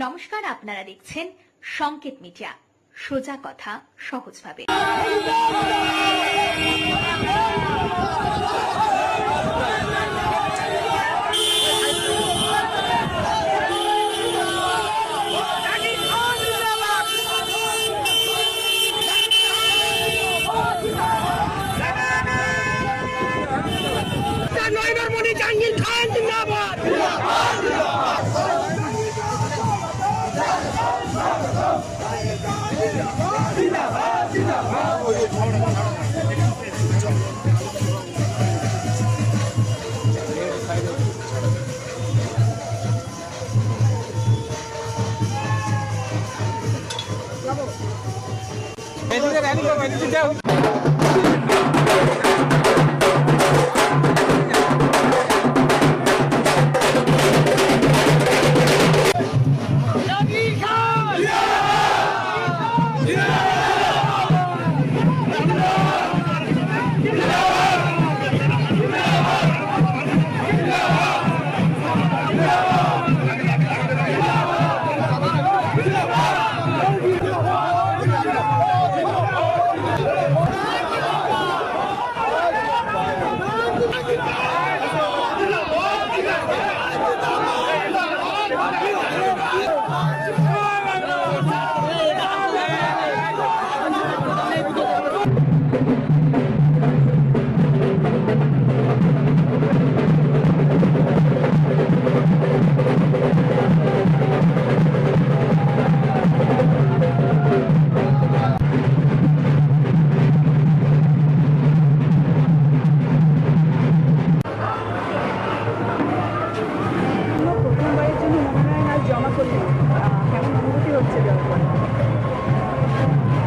নমস্কার, আপনারা দেখছেন সংকেত মিডিয়া, সোজা কথা সহজভাবে।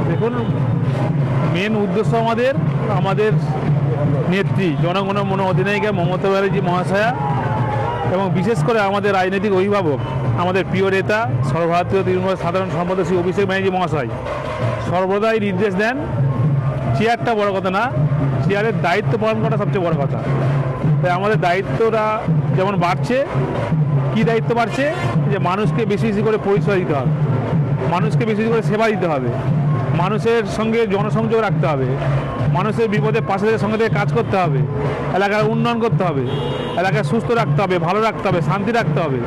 দেখুন, মেন উদ্দেশ্য আমাদের নেত্রী জনগণের মন অধিনায়িকা মমতা ব্যানার্জি মহাশয়া এবং বিশেষ করে আমাদের রাজনৈতিক অভিভাবক, আমাদের প্রিয় নেতা সর্বভারতীয় তৃণমূল সাধারণ সম্পাদক শ্রী অভিষেক ব্যানার্জি মহাশয় সর্বদাই নির্দেশ দেন, চেয়ারটা বড় কথা না, চেয়ারের দায়িত্ব পালন করা সবচেয়ে বড় কথা। তাই আমাদের দায়িত্বটা যেমন বাড়ছে, কি দায়িত্ব বাড়ছে, যে মানুষকে বেশি বেশি করে পরিষেবা দিতে হবে, মানুষকে বেশি বেশি করে সেবা দিতে হবে, মানুষের সঙ্গে জনসংযোগ রাখতে হবে, মানুষের বিপদে পাশে সঙ্গে থেকে কাজ করতে হবে, এলাকার উন্নয়ন করতে হবে, এলাকায় সুস্থ রাখতে হবে, ভালো রাখতে হবে, শান্তি রাখতে হবে।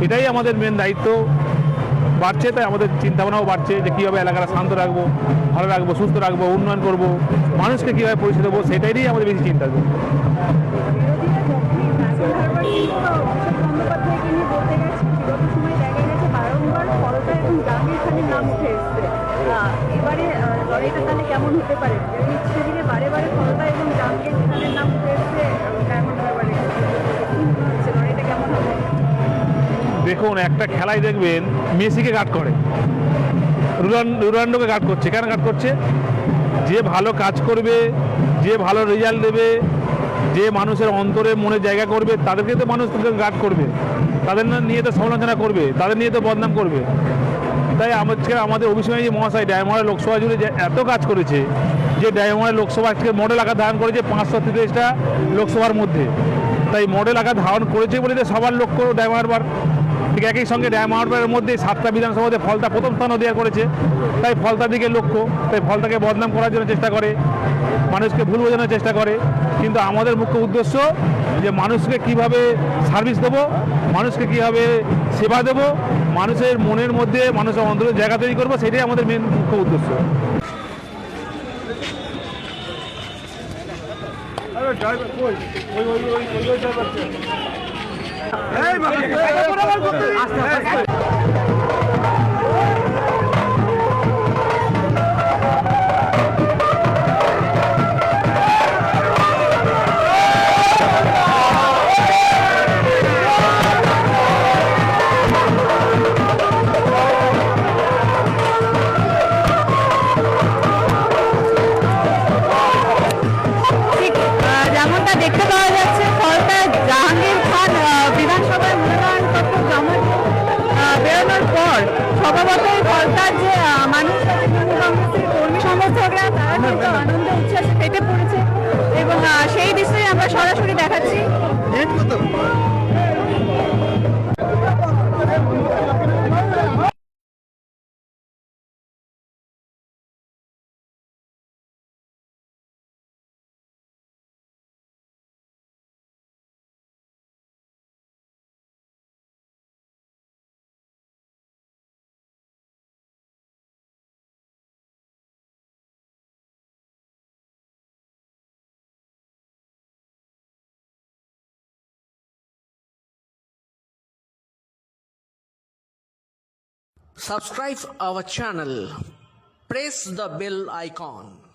এটাই আমাদের মেন দায়িত্ব বাড়ছে। তাই আমাদের চিন্তাভাবনাও বাড়ছে যে কীভাবে এলাকাটা শান্ত রাখবো, ভালো রাখবো, সুস্থ রাখবো, উন্নয়ন করব, মানুষকে কীভাবে পরিষেবা দেবো, সেটাই নিয়েই আমাদের বেশি চিন্তা করবো। কেমন হতে পারে সেদিকে বারে বারে ক্ষমতা এবং জাহাঙ্গীর খানের নাম উঠে এসছে, কেমন হতে পারে, লড়াইটা কেমন হবে? দেখুন, একটা খেলায় দেখবেন মেসিকে গার্ড করে, রোনাল্ডোকে গার্ড করছে। কেন গার্ড করছে? যে ভালো কাজ করবে, যে ভালো রেজাল্ট দেবে, যে মানুষের অন্তরে মনে জায়গা করবে, তাদেরকে তো মানুষ গার্ড করবে, তাদের নিয়ে তো সমালোচনা করবে, তাদের নিয়ে তো বদনাম করবে। তাই আমাদের অভিষেক ব্যানার্জি মহাশয় ডায়মন্ড লোকসভা জুড়ে যে এত কাজ করেছে, যে ডায়মন্ড লোকসভা আজকে মডেল আকার ধারণ করেছে 533টা লোকসভার মধ্যে। তাই মডেল আকার ধারণ করেছে বলে সবার লক্ষ্য ডায়মন্ড হারবার। ঠিক একই সঙ্গে ডায়মন্ড হারবারের মধ্যে 7টা বিধানসভাতে ফলতা প্রথম স্থান অধিকার করেছে। তাই ফলতার দিকে লক্ষ্য, তাই ফলতাকে বদনাম করার জন্য চেষ্টা করে, মানুষকে ভুল বোঝানোর চেষ্টা করে। কিন্তু আমাদের মুখ্য উদ্দেশ্য যে মানুষকে কিভাবে সার্ভিস দেবো, মানুষকে কীভাবে সেবা দেবো, মানুষের মনের মধ্যে মানুষের অন্তরে জায়গা তৈরি করবো, সেটাই আমাদের মেন মুখ্য উদ্দেশ্য। দেখতে পাওয়া যাচ্ছে ফলতা জাহাঙ্গীর খান বিধানসভায় মনোনয়নপত্র জমা বেরোনোর পর স্বভাবতই ফলতার যে মানুষ, কংগ্রেসের কর্মী সমর্থকরা, তারা কিন্তু আনন্দ উচ্ছ্বাসে ফেটে পড়েছে এবং সেই দৃশ্যই আমরা সরাসরি দেখাচ্ছি। Subscribe our channel. Press the bell icon.